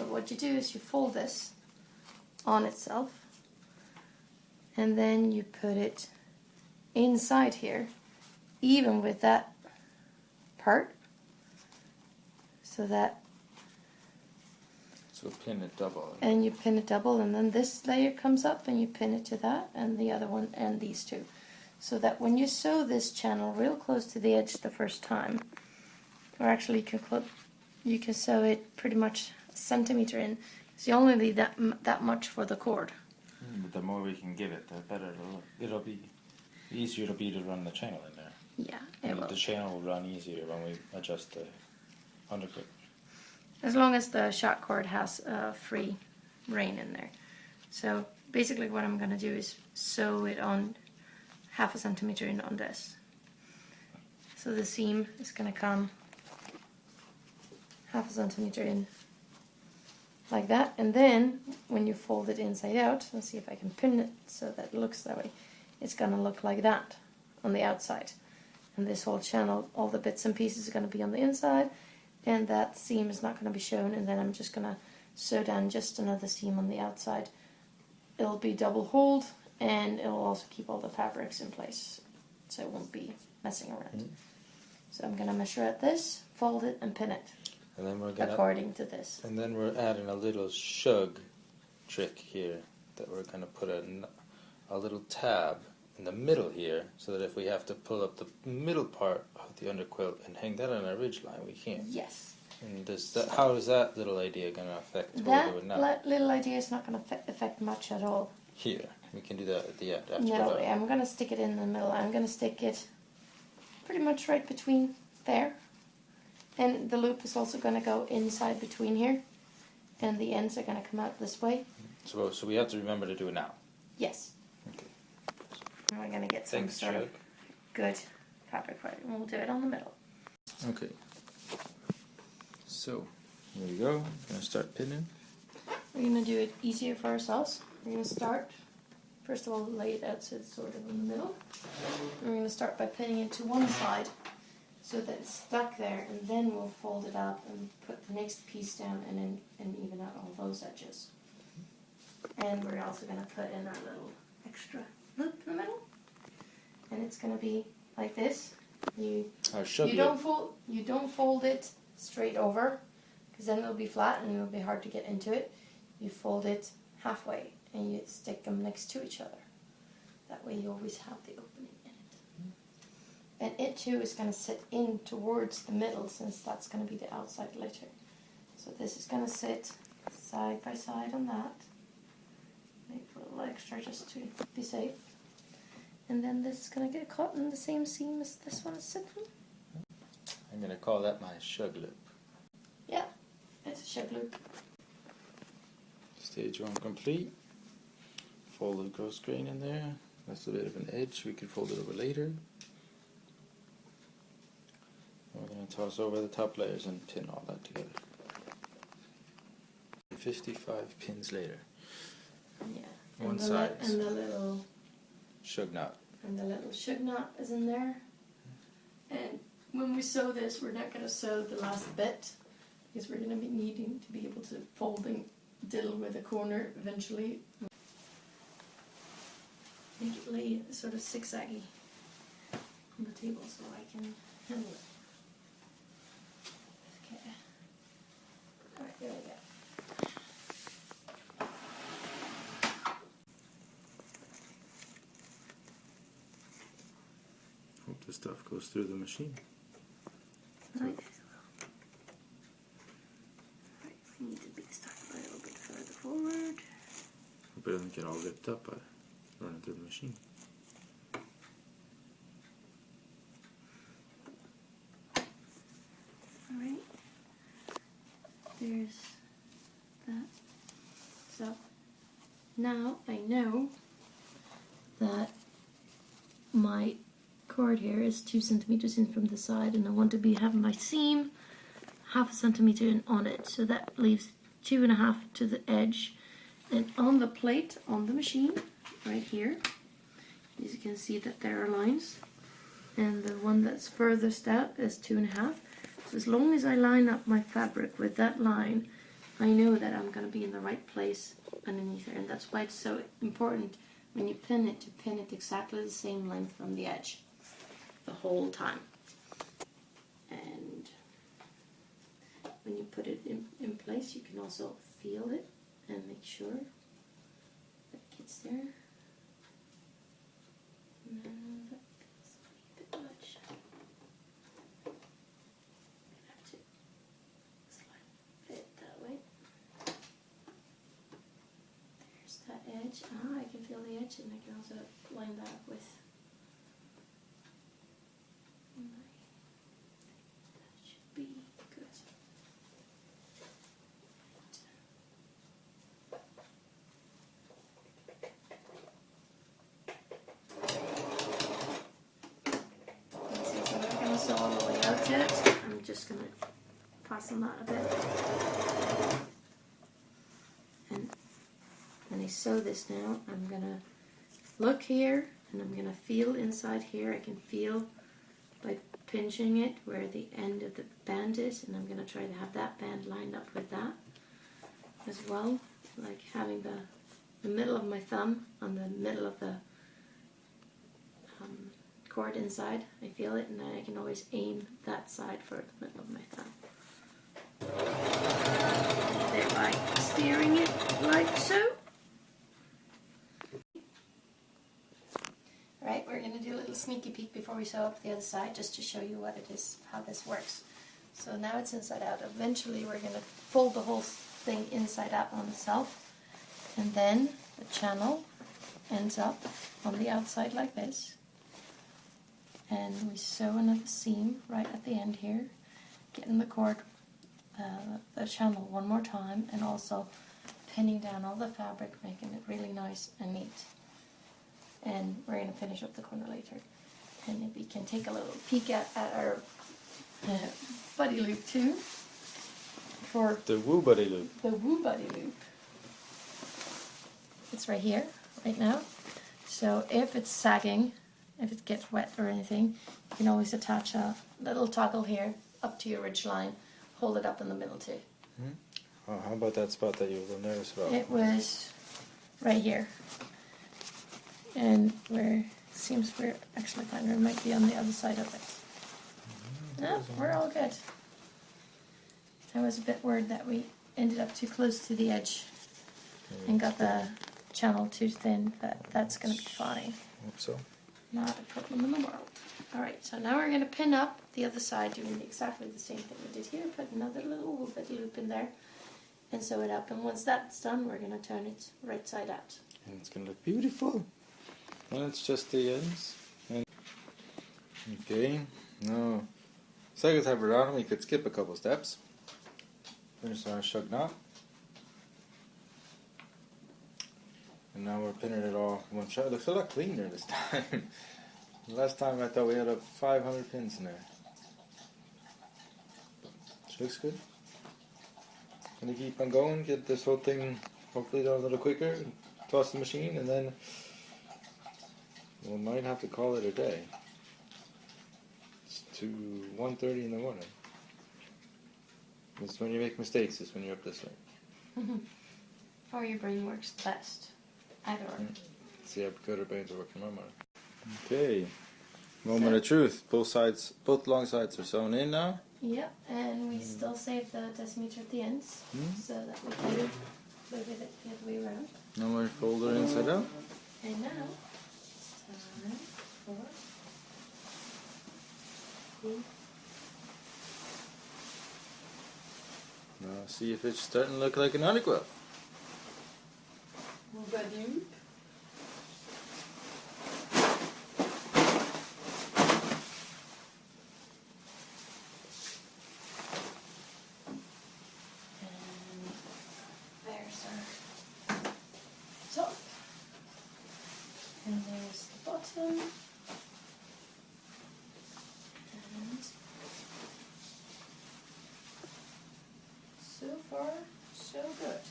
So what you do is you fold this on itself, and then you put it inside here, even with that part, so pin it double. And you pin it double, and then this layer comes up and you pin it to that, and the other one, and these two. So that when you sew this channel real close to the edge the first time, or actually you can sew it pretty much a centimeter in, because you only need that much for the cord. But the more we can give it, the better it'll be. Easier it'll be to run the channel in there. Yeah, it will. The channel will run easier when we adjust the underquilt. As long as the shot cord has free rein in there. So basically what I'm going to do is sew it on 1/2 centimeter in on this. So the seam is going to come 1/2 centimeter in like that, and then when you fold it inside out, let's see if I can pin it so that it looks that way, it's going to look like that on the outside. And this whole channel, all the bits and pieces are going to be on the inside, and that seam is not going to be shown, and then I'm just going to sew down just another seam on the outside. It'll be double holed, and it'll also keep all the fabrics in place, so it won't be messing around. So I'm going to measure at this, fold it, and pin it, and then we're gonna, according to this. And then we're adding a little shug trick here, that we're going to put a little tab in the middle here, so that if we have to pull up the middle part of the underquilt and hang that on a ridge line, we can. Yes. And how is that little idea going to affect what we're doing now? That little idea is not going to affect much at all. Here, we can do that at the end. After No, I'm going to stick it in the middle. I'm going to stick it pretty much right between there. And the loop is also going to go inside between here. And the ends are going to come out this way. So we have to remember to do it now. Yes. Okay. And we're going to get some sort of good fabric for it. And we'll do it on the middle. Okay. So, here we go. I'm going to start pinning. We're going to do it easier for ourselves. We're going to start, first of all, lay it out so it's sort of in the middle. And we're going to start by pinning it to one side so that it's stuck there, and then we'll fold it up and put the next piece down and even out all those edges. And we're also going to put in our little extra loop in the middle. And it's going to be like this. You don't fold it straight over, because then it'll be flat and it'll be hard to get into it. You fold it halfway and you stick them next to each other. That way you always have the opening in it. And it too is going to sit in towards the middle, since that's going to be the outside later. So this is going to sit side by side on that. Make a little extra just to be safe. And then this is going to get caught in the same seam as this one is sitting. I'm going to call that my shug loop. Yeah, it's a shug loop. Stage 1 complete. Folded gross grain in there. That's a bit of an edge. We can fold it over later. We're going to toss over the top layers and pin all that together. 55 pins later. Yeah. One side. And the little shug knot. And the little shug knot is in there. And when we sew this, we're not going to sew the last bit, because we're going to be needing to be able to fold and diddle with a corner eventually. Make it lay sort of zigzaggy on the table so I can handle it. Okay. Alright, there we go. Hope the stuff goes through the machine. Right. Right, we need to be stuck a little bit further forward. Hope it doesn't get all ripped up by running through the machine. Alright. There's that. So now I know that my cord here is 2 centimeters in from the side, and I want to have my seam 1/2 centimeter in on it, so that leaves 2.5 to the edge. And on the plate on the machine right here, as you can see that there are lines, and the one that's furthest out is 2.5. So as long as I line up my fabric with that line, I know that I'm going to be in the right place underneath there, and that's why it's so important when you pin it to pin it exactly the same length from the edge the whole time. And when you put it in place, you can also feel it and make sure that it gets there. No, that feels a bit much. I have to slide it that way. There's that edge. Ah, I can feel the edge, and I can also line that up with that should be good. So I'm not going to sew all the way out yet. I'm just going to fasten that a bit. And when I sew this now, I'm going to look here and I'm going to feel inside here. I can feel by pinching it where the end of the band is, and I'm going to try to have that band lined up with that as well, like having the middle of my thumb on the middle of the cord inside. I feel it, and then I can always aim that side for the middle of my thumb. Thereby steering it like so. Alright, we're going to do a little sneaky peek before we sew up the other side, just to show you what it is, how this works. So now it's inside out. Eventually we're going to fold the whole thing inside out on itself, and then the channel ends up on the outside like this. And we sew another seam right at the end here, getting the cord, the channel one more time, and also pinning down all the fabric, making it really nice and neat. And we're going to finish up the corner later. And if we can take a little peek at our buddy loop too. For The woo buddy loop. the woo buddy loop. It's right here, right now. So if it's sagging, if it gets wet or anything, you can always attach a little toggle here up to your ridge line, hold it up in the middle too. Oh, how about that spot that you were nervous about? It was right here. And seems we're actually fine. It might be on the other side of it. No, we're all good. I was a bit worried that we ended up too close to the edge and got the channel too thin, but that's going to be fine. Hope so. Not a problem in the world. Alright, so now we're going to pin up the other side, doing exactly the same thing we did here. Put another little woo buddy loop in there and sew it up. And once that's done, we're going to turn it right side out. And it's going to look beautiful. And it's just the ends. And okay, now second time around we could skip a couple steps. Finish our shug knot. And now we're pinning it all in one shot. It looks a lot cleaner this time. Last time I thought we had 500 pins in there. Which looks good. Gonna keep on going, get this whole thing hopefully done a little quicker, toss the machine, and then we might have to call it a day. It's 1:30 in the morning. It's when you make mistakes, it's when you're up this late. Or your brain works best. Either or. See how good our brains are working my mind. Okay. Moment of truth. Both long sides are sewn in now. Yep, and we still save the decimeter at the ends, so that we can move it the other way around. Now we're fold it inside out. And now it's time for the Now see if it's starting to look like an underquilt. loop. Top, and there's the bottom, and so far so good.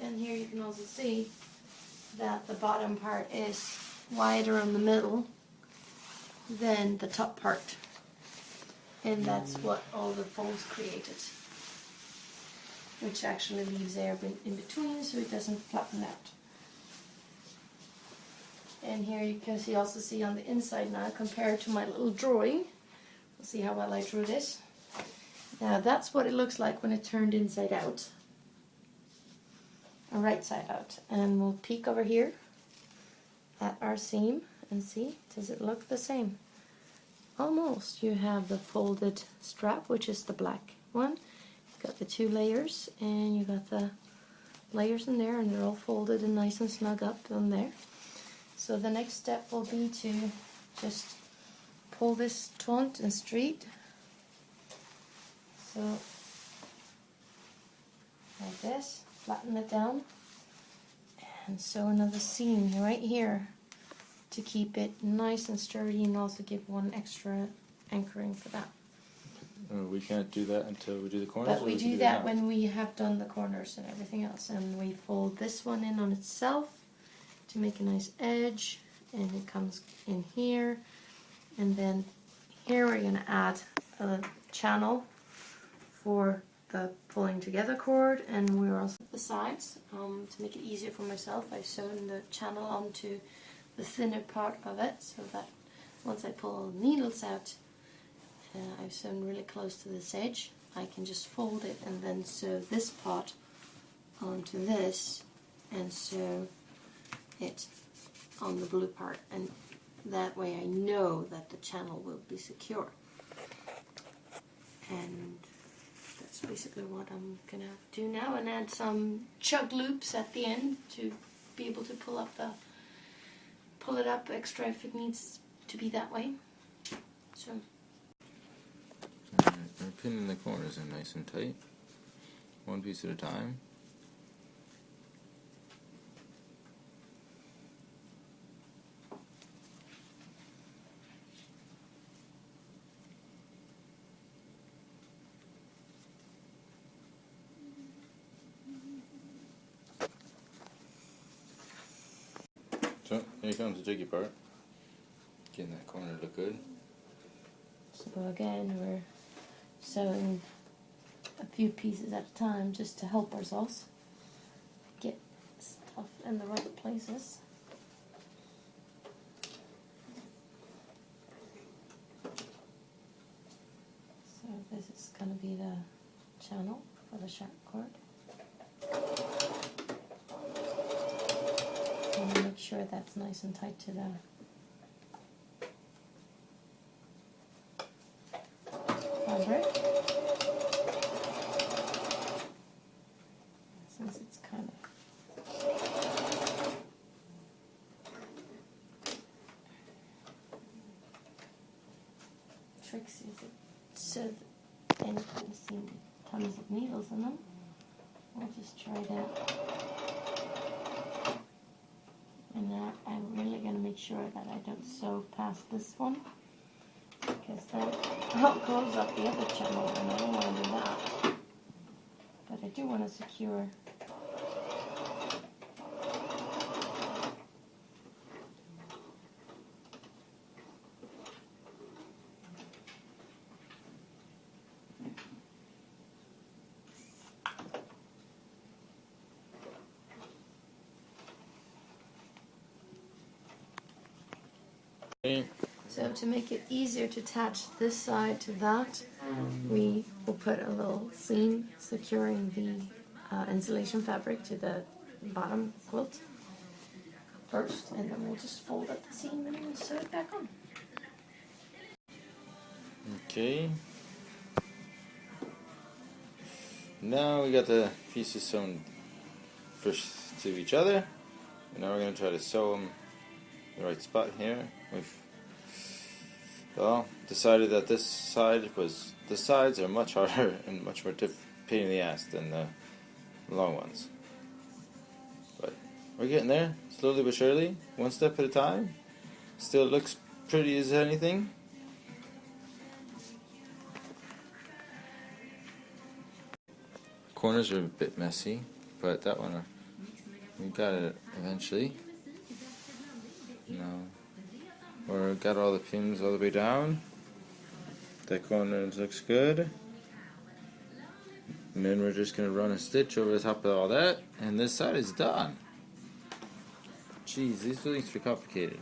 And here you can also see that the bottom part is wider in the middle than the top part. and that's what all the folds created, which actually leaves air in between so it doesn't flatten out. And here you can also see on the inside now, compared to my little drawing. We'll see how well I drew this. Now that's what it looks like when it turned inside out, or right side out. And we'll peek over here at our seam and see, does it look the same? Almost. You have the folded strap, which is the black one. You've got the 2 layers, and you got the layers in there, and they're all folded and nice and snug up on there. So the next step will be to just pull this taut and straight. So like this, flatten it down, and sew another seam right here to keep it nice and sturdy, and also give one extra anchoring for that. We can't do that until we do the corners? But we do that when we have done the corners and everything else. And we fold this one in on itself to make a nice edge, and it comes in here. And then here we're going to add a channel for the pulling together cord, and we're also the sides. To make it easier for myself, I've sewn the channel onto the thinner part of it, so that once I pull all the needles out, I've sewn really close to this edge. I can just fold it and then sew this part onto this and sew it on the blue part, and that way I know that the channel will be secure. And that's basically what I'm gonna do now, and add some chug loops at the end to be able to pull it up extra if it needs to be that way. So we're pinning the corners in nice and tight, one piece at a time. So here comes the tricky part, getting that corner to look good. So again, we're sewing a few pieces at a time just to help ourselves get stuff in the right places. So this is going to be the channel for the sharp cord. And make sure that's nice and tight to the fabric. Since it's kind of tricksy, so and you see tons of needles in them. I'll just try that. And now I'm really going to make sure that I don't sew past this one, because that goes up the other channel, and I don't want to do that. But I do want to secure So to make it easier to attach this side to that, we will put a little seam securing the insulation fabric to the bottom quilt first, and then we'll just fold up the seam and we'll sew it back on. Okay. Now we got the pieces sewn first to each other, and now we're going to try to sew them in the right spot here. We've decided that the sides are much harder and much more pain in the ass than the long ones. But we're getting there, slowly but surely, one step at a time. Still looks pretty as anything. Corners are a bit messy, but that one, we got it eventually. Now, we got all the pins all the way down. That corner looks good. And then we're just going to run a stitch over the top of all that, and this side is done. Jeez, these things are complicated.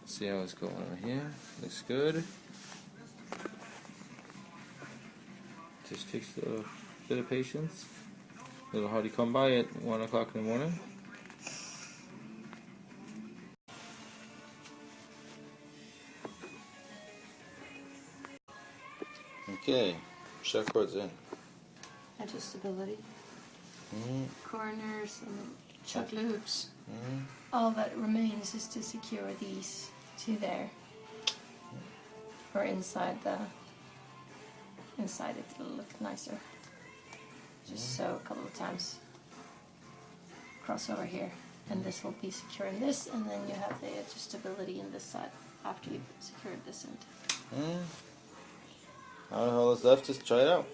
See how it's going over here. Looks good. Just takes a bit of patience. A little hard to come by at 1 o'clock in the morning. Okay, shut cords in. Adjustability. Mm-hmm. Corners and chuck loops. Mm-hmm. All that remains is to secure these to there. Or inside it, it'll look nicer. Just sew a couple of times. Cross over here, and this will be secure in this, and then you have the adjustability in this side after you've secured this end. All that's left is try it out.